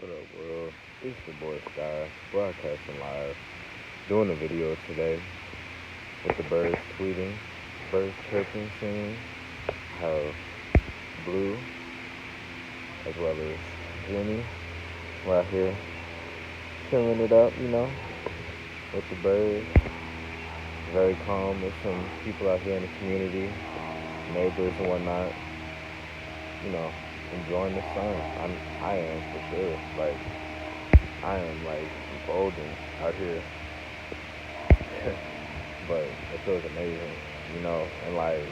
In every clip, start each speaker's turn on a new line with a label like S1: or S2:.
S1: What up, world? It's the boy Sky, broadcasting live, doing a video today with the birds tweeting, birds chirping, singing. I have Blue as well as Jenny right here chilling it up, with the birds. Very calm. There's some people out here in the community, neighbors and whatnot, you know, enjoying the sun. I am for sure. Like, I am like golden out here. But it feels amazing, and like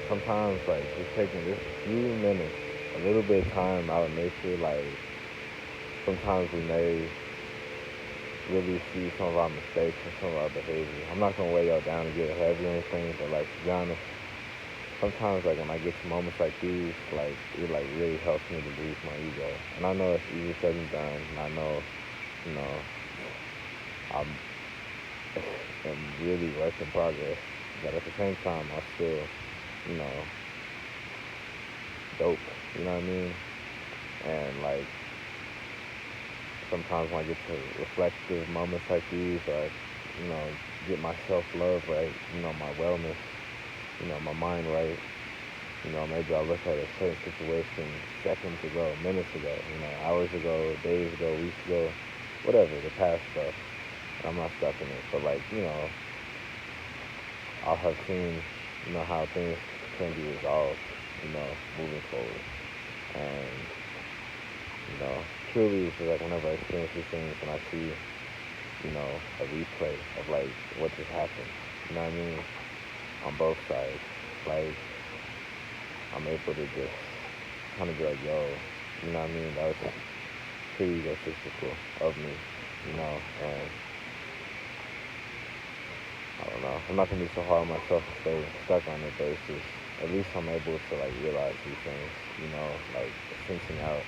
S1: sometimes like just taking just a few minutes, a little bit of time out in nature, like sometimes we may really see some of our mistakes and some of our behavior. I'm not gonna weigh y'all down and get heavy or anything, but like to be honest, sometimes like when I get to moments like these, like it like really helps me to lose my ego. And I know it's easier said than done, and I know, you know, I'm am really work in progress. But at the same time, I still, you know, dope. You know what I mean? And like sometimes when I get to reflective moments like these, or get my self love right, my wellness, my mind right. Maybe I'll look at a certain situation seconds ago, minutes ago, hours ago, days ago, weeks ago, whatever, the past stuff. And I'm not stuck in it. But like, I'll have seen, how things can be resolved, moving forward. And, truly it's just like whenever I experience these things and I see, a replay of like what just happened, you know what I mean? On both sides. Like I'm able to just kind of be like, yo, you know what I mean? That was pretty egotistical of me, and I don't know. I'm not gonna be so hard on myself to stay stuck on it, but it's just at least I'm able to like realize these things, like sensing out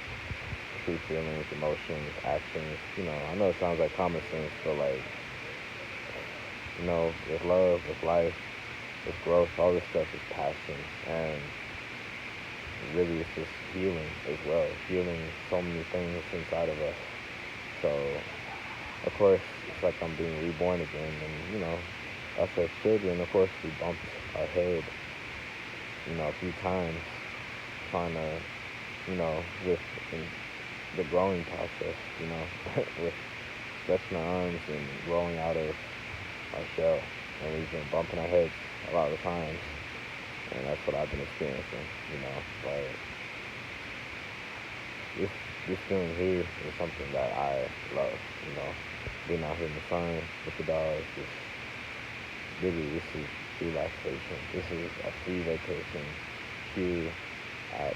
S1: true feelings, emotions, actions. I know it sounds like common sense, but like, with love, with life, with growth, all this stuff is passion, and really it's just healing as well, healing so many things inside of us. So of course it's like I'm being reborn again, and us as children, of course we bumped our head, a few times trying to, with the growing process, with stretching our arms and growing out of our shell, and we've been bumping our heads a lot of times, and that's what I've been experiencing, but this this feeling here is something that I love, being out here in the sun with the dogs, just really this is relaxation. This is a free vacation here at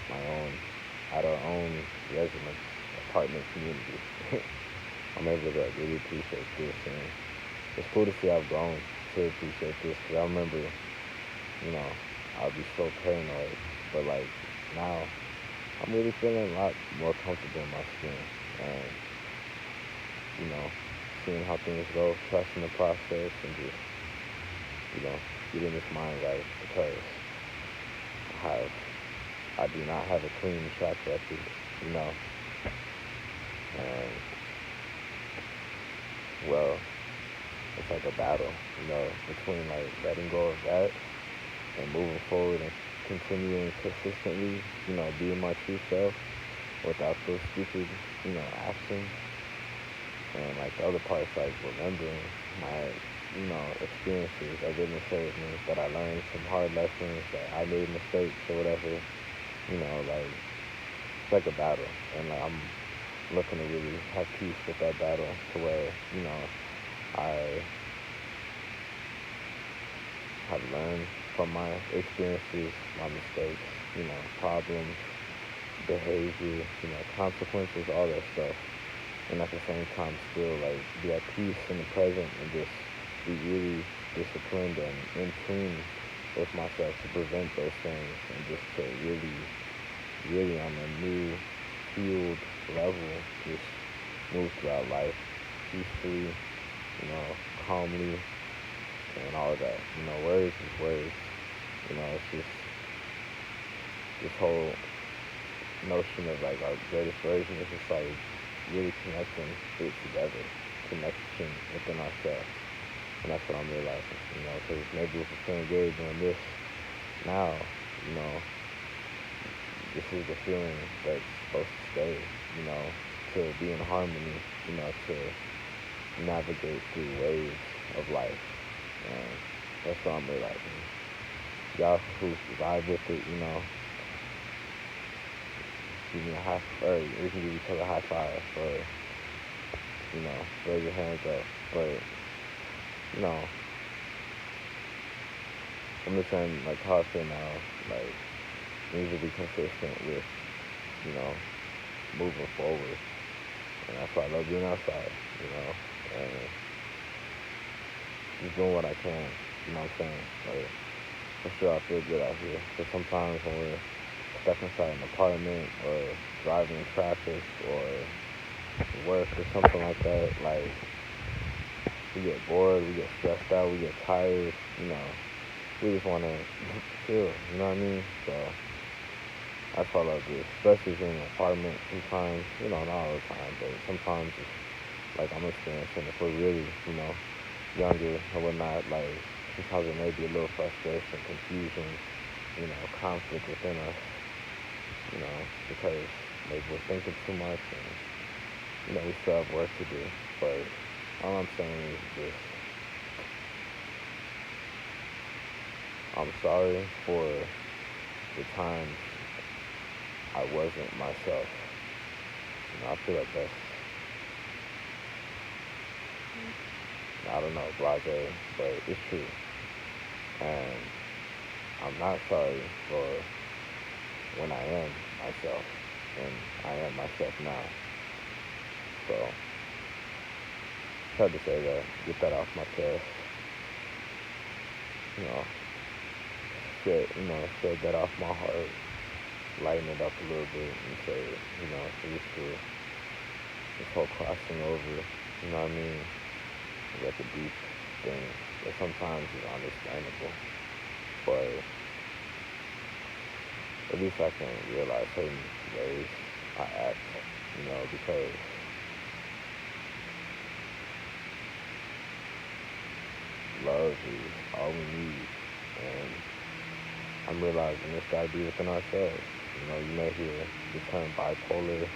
S1: our own residence, apartment community. I'm able to like, really appreciate this, and it's cool to see I've grown to appreciate this, because I remember, I'll be so paranoid, but like now I'm really feeling a lot more comfortable in my skin, and seeing how things go, trusting the process, and just getting this mind right, because I I do not have a clean track record, and well, it's like a battle, between like letting go of that and moving forward and continuing consistently, being my true self without those stupid, actions. And like the other part's like remembering my, experiences that didn't serve me, that I learned some hard lessons, that I made mistakes or whatever, like it's like a battle. And like I'm looking to really have peace with that battle, to where, I have learned from my experiences, my mistakes, problems, behavior, consequences, all that stuff. And at the same time still like be at peace in the present, and just be really disciplined and in tune with myself to prevent those things, and just to really, really on a new healed level just move throughout life peacefully, calmly, and all of that. Words is words. It's just this whole notion of like our greatest version is just like really connecting it together, connection within ourselves. And that's what I'm realizing, because maybe if we're feeling good doing this now, you know, this is the feeling that's supposed to stay, you know, to be in harmony, to navigate through waves of life. And that's what I'm realizing. Y'all who vibe with it, give me a high, or we can give each other a high five, or, raise your hands up. But, you know, I'm just saying, like, how I feel now, like, we need to be consistent with, you know, moving forward. And that's why I love being outside, and just doing what I can, you know what I'm saying? Like, for sure I feel good out here. But sometimes when we're stuck inside an apartment or driving in traffic or work or something like that, like, we get bored, we get stressed out, we get tired, we just want to chill, you know what I mean? So that's all I do, especially if you're in an apartment sometimes, not all the time, but sometimes it's like I'm experiencing, if we're really, younger or whatnot, like sometimes there may be a little frustration, confusion, conflict within us, because maybe we're thinking too much and, we still have work to do. But all I'm saying is just, I'm sorry for the times I wasn't myself. I feel like that's, I don't know, blase, but it's true. And I'm not sorry for when I am myself, and I am myself now. So, tried to say that, get that off my chest, you know, shed that off my heart, lighten it up a little bit, and say, this whole crossing over, you know what I mean? That's a deep thing that sometimes is understandable, but at least I can realize certain ways I act, because love is all we need, and I'm realizing it's gotta be within ourselves. You may hear the term bipolar,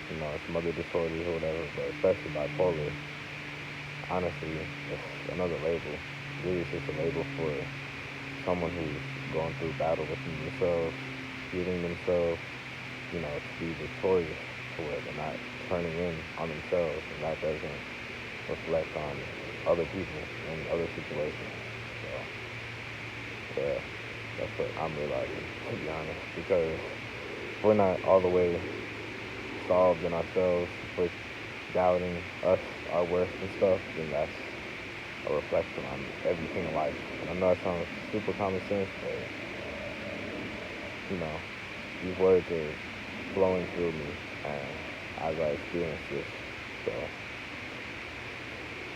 S1: some other disorders or whatever, but especially bipolar, honestly, it's another label. Really, it's just a label for someone who's going through battle within themselves, healing themselves, to be victorious, to where they're not turning in on themselves, and that doesn't reflect on other people and other situations. So, yeah, that's what I'm realizing, to be honest, because if we're not all the way solved in ourselves, if we're doubting us, our worth and stuff, then that's a reflection on everything in life. And I know that sounds super common sense, but, these words are flowing through me and as I experience this. So,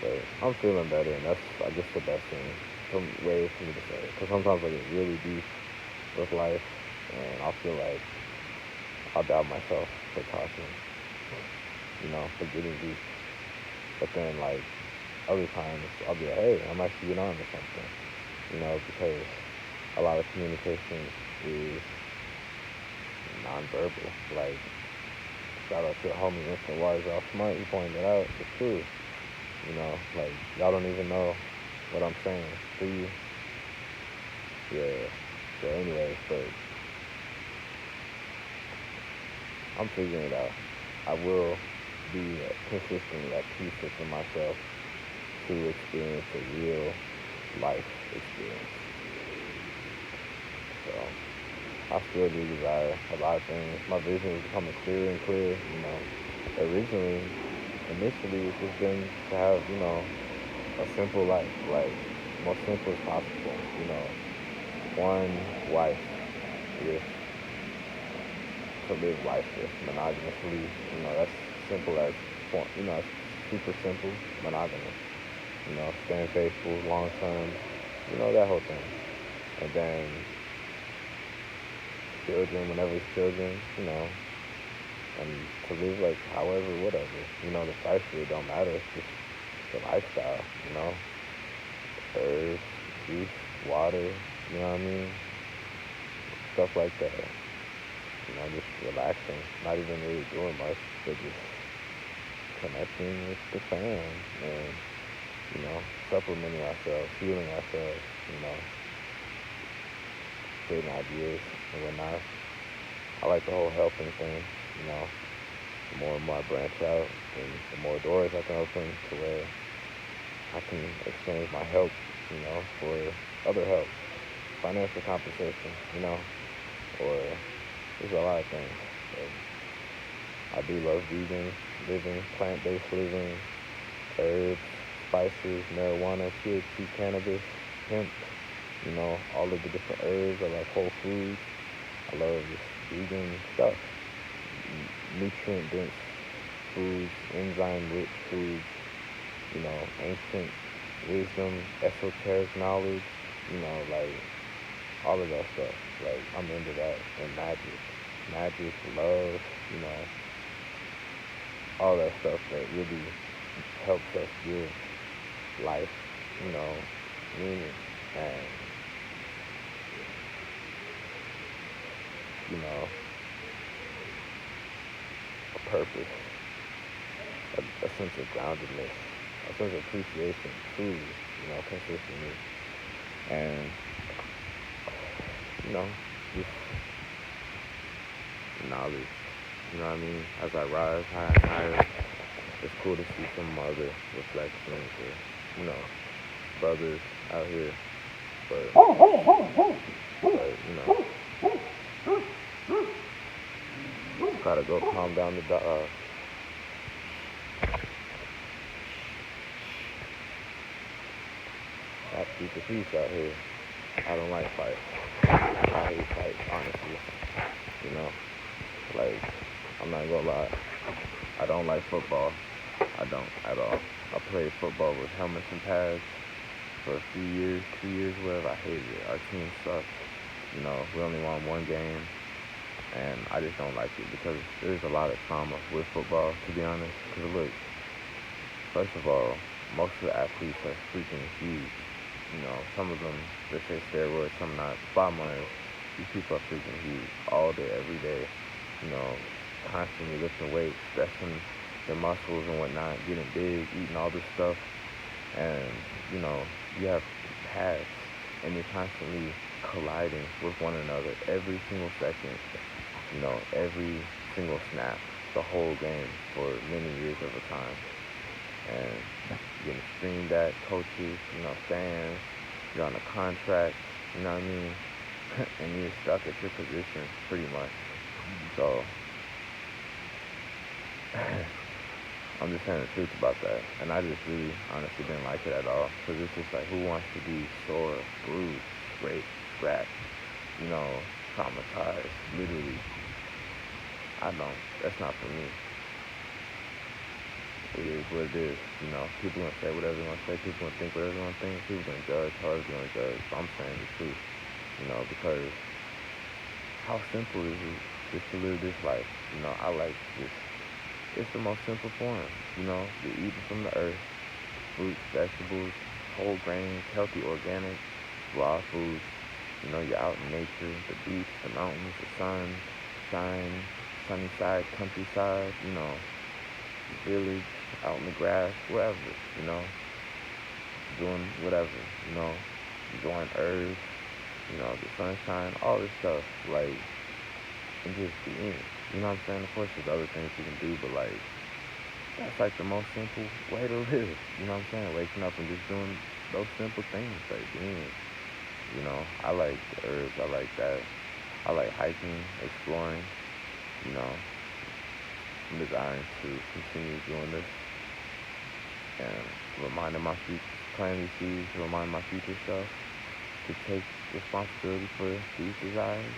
S1: but I'm feeling better, and that's, I guess, the best thing, some way for me to say it. Because sometimes I get really deep with life, and I'll feel like I'll doubt myself for talking, for getting deep. But then, like, other times I'll be like, hey, I'm actually getting on to something, because a lot of communication is nonverbal. Like, shout out to the homie Mr. Wise Off Smart, he pointed it out. It's true. Like, y'all don't even know what I'm saying. Do you? Yeah. So anyways, but I'm figuring it out. I will be consistently at peace within myself to experience a real life experience. So I still do desire a lot of things. My vision is becoming clearer and clearer. Initially, it's just been to have, a simple life, like most simple as possible. One wife with to live life with monogamously. That's simple as, it's super simple, monogamous. Staying faithful, long term, that whole thing. And then children, whenever it's children, and to live like however, whatever. The price really don't matter. It's just the lifestyle. Herbs, juice, water. You know what I mean? Stuff like that. Just relaxing, not even really doing much, but just connecting with the fam and supplementing ourselves, healing ourselves. You know, creating ideas and whatnot. I like the whole helping thing. You know, the more and more I branch out, and the more doors I can open to where I can exchange my help, for other help, financial compensation, or there's a lot of things. I do love vegan living, plant-based living, herbs, spices, marijuana, THC, cannabis, hemp, all of the different herbs. I like whole foods. I love just vegan stuff, nutrient-dense foods, enzyme-rich foods, ancient wisdom, esoteric knowledge, like all of that stuff. Like I'm into that, and magic, love, all that stuff that really helps us give life, meaning and a purpose, a sense of groundedness, a sense of appreciation, truly, consistently, and just knowledge. You know what I mean? As I rise higher and higher, it's cool to see some other reflections or, brothers out here. But gotta go calm down the dog. Got to keep the peace out here. I don't like fights. I hate fights, honestly. Like, I'm not gonna lie. I don't like football. I don't at all. I played football with helmets and pads for a few years, 2 years, whatever. I hated it. Our team sucked. We only won one game, and I just don't like it because there's a lot of trauma with football, to be honest. Because look, first of all, most of the athletes are freaking huge. Some of them, they say steroids, some not. Bottom line is, these people are freaking huge all day, every day. Constantly lifting weights, stressing their muscles and whatnot, getting big, eating all this stuff. And, you have paths, and you're constantly colliding with one another every single second, every single snap, the whole game for many years of a time. And getting screamed at, coaches, fans, you're on a contract, you know what I mean? And you're stuck at your position pretty much. So I'm just saying the truth about that. And I just really honestly didn't like it at all. Because it's just like, who wants to be sore, bruised, scratched, traumatized, literally? I don't. That's not for me. It is what it is. People gonna say whatever they wanna say. People gonna think whatever they wanna think. People gonna judge however they wanna judge. So I'm saying the truth. Because how simple is it just to live this life? I like this. It's the most simple form. You're eating from the earth, fruits, vegetables, whole grains, healthy, organic, raw foods. You're out in nature, the beach, the mountains, the sun, shine, sunny side, countryside, village, out in the grass, wherever, doing whatever, enjoying herbs, the sunshine, all this stuff, like, and just being, you know what I'm saying? Of course, there's other things you can do, but, like, that's, like, the most simple way to live, you know what I'm saying? Waking up and just doing those simple things, like, being, I like the herbs, I like that, I like hiking, exploring, I'm desiring to continue doing this, and reminding my future, planting these seeds, remind my future self to take responsibility for these desires,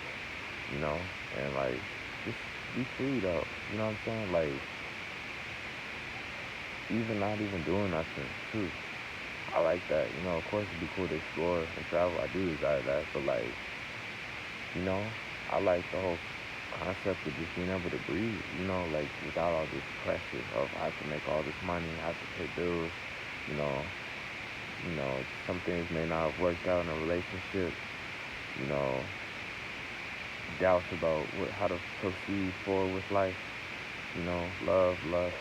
S1: and like just be free though, you know what I'm saying? Like even not even doing nothing, too. I like that, of course it'd be cool to explore and travel. I do desire that, but like, I like the whole concept of just being able to breathe, like without all this pressure of I have to make all this money, I have to pay bills, you know, you know, some things may not have worked out in a relationship, you know, doubts about how to proceed forward with life, love, lust,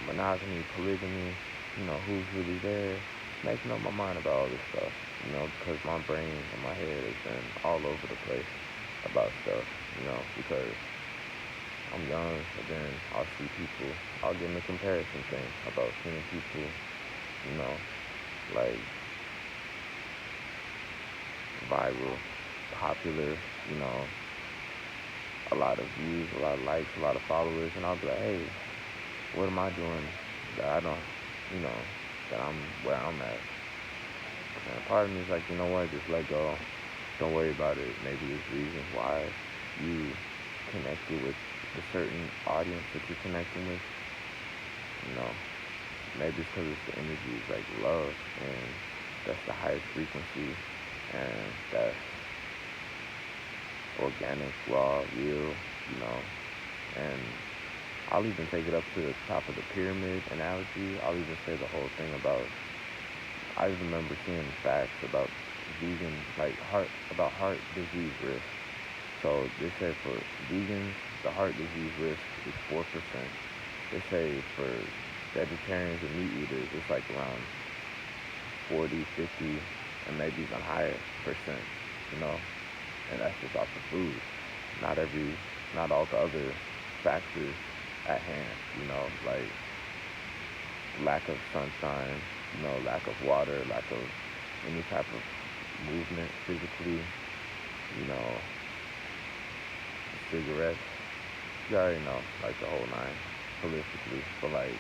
S1: monogamy, polygamy, who's really there, making up my mind about all this stuff, because my brain and my head has been all over the place about stuff, because I'm young, and then I'll see people, I'll get in the comparison thing about seeing people, you know, like viral, popular, you know, a lot of views, a lot of likes, a lot of followers, and I'll be like, hey, what am I doing that I don't, you know, that I'm where I'm at? And part of me is like, you know what, just let go. Don't worry about it. Maybe there's reasons why you connected with a certain audience that you're connecting with. You know, maybe it's because it's the energy is like love, and that's the highest frequency, and that's organic, raw, real, and I'll even take it up to the top of the pyramid analogy. I'll even say the whole thing about, I just remember seeing facts about vegan, like heart disease risk. So they say for vegans, the heart disease risk is 4%. They say for vegetarians and meat eaters, it's like around 40, 50, and maybe even higher percent, you know? And that's just off the food. Not all the other factors at hand, like lack of sunshine, lack of water, lack of any type of movement physically, you know, cigarettes. You already know, like the whole nine, holistically. But like,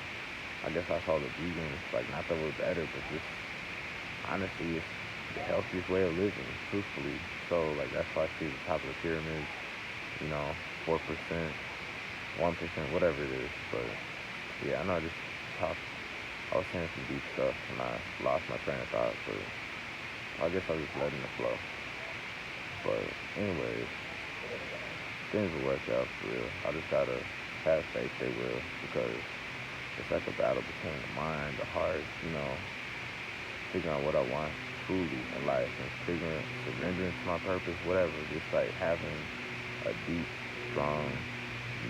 S1: I guess I saw the vegans, like not that we're better, but just honestly, it's the healthiest way of living, truthfully. So like that's why I see the top of the pyramid, 4%, 1%, whatever it is. But yeah, I know I just talked. I was saying some deep stuff and I lost my train of thought, but I guess I was just letting it flow. But anyways, things will work out for real. I just gotta have faith they will, because it's like a battle between the mind, the heart, figuring out what I want truly in life and surrendering to my purpose, whatever. Just like having a deep, strong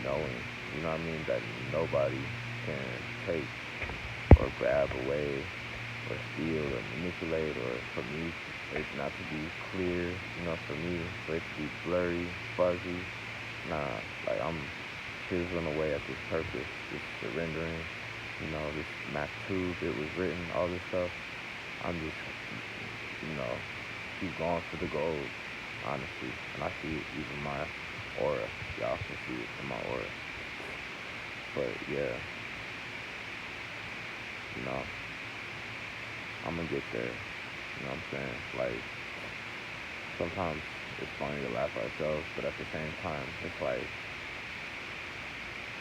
S1: knowing, you know what I mean, that nobody can take or grab away or steal or manipulate, or for me, for it not to be clear, for me, for it to be blurry, fuzzy. Nah, like I'm chiseling away at this purpose, this surrendering, this maktub, it was written, all this stuff. I'm just, you know, keep going for the gold, honestly. And I see it even in my aura. Y'all can see it in my aura. But yeah, you know, I'm gonna get there. You know what I'm saying? Like, sometimes it's funny to laugh at ourselves, but at the same time, it's like,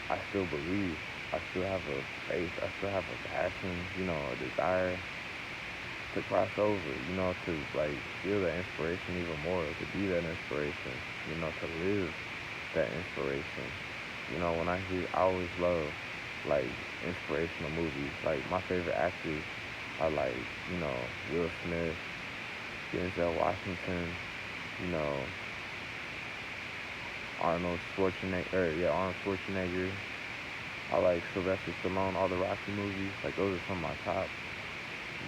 S1: I still believe. I still have a faith. I still have a passion, a desire to cross over, to like feel that inspiration even more, to be that inspiration, to live that inspiration. When I always love like inspirational movies. Like my favorite actors are like, Will Smith, Denzel Washington, you know, Arnold Schwarzenegger. I like Sylvester Stallone, all the Rocky movies. Like those are some of my top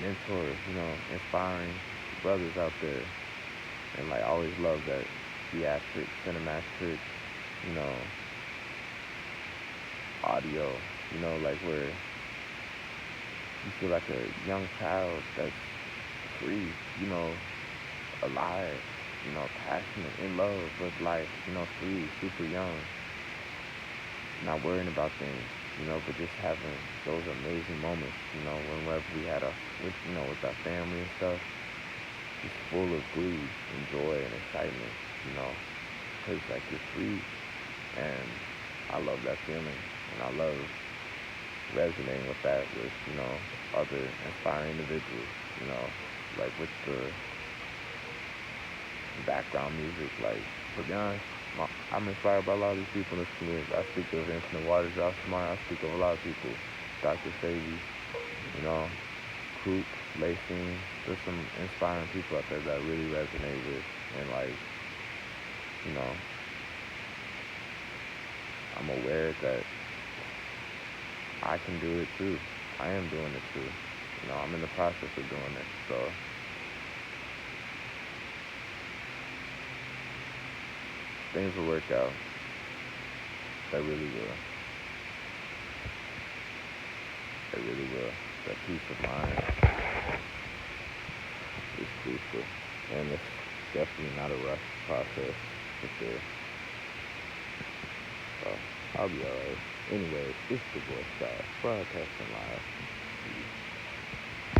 S1: mentors, inspiring brothers out there. And like I always love that theatric, cinematic, you know, audio, like where you feel like a young child that's free, alive, passionate, in love with life, free, super young, not worrying about things, but just having those amazing moments, whenever we had with our family and stuff, just full of glee and joy and excitement, because like you're free, and I love that feeling, and I love resonating with that with, other inspiring individuals, like with the background music, like, to be honest,
S2: I'm inspired by a lot of these people in this community. I speak of Infinite Waters, Josh Smart. I speak of a lot of people. Dr. Savy, you know, Coop, Lacing. There's some inspiring people out there that I really resonate with. And, like, you know, I'm aware that I can do it too. I am doing it too. You know, I'm in the process of doing it. So things will work out. They really will. They really will. That peace of mind is crucial. And it's definitely not a rush process for sure. So I'll be alright. Anyways, this is the boy Sky, broadcasting live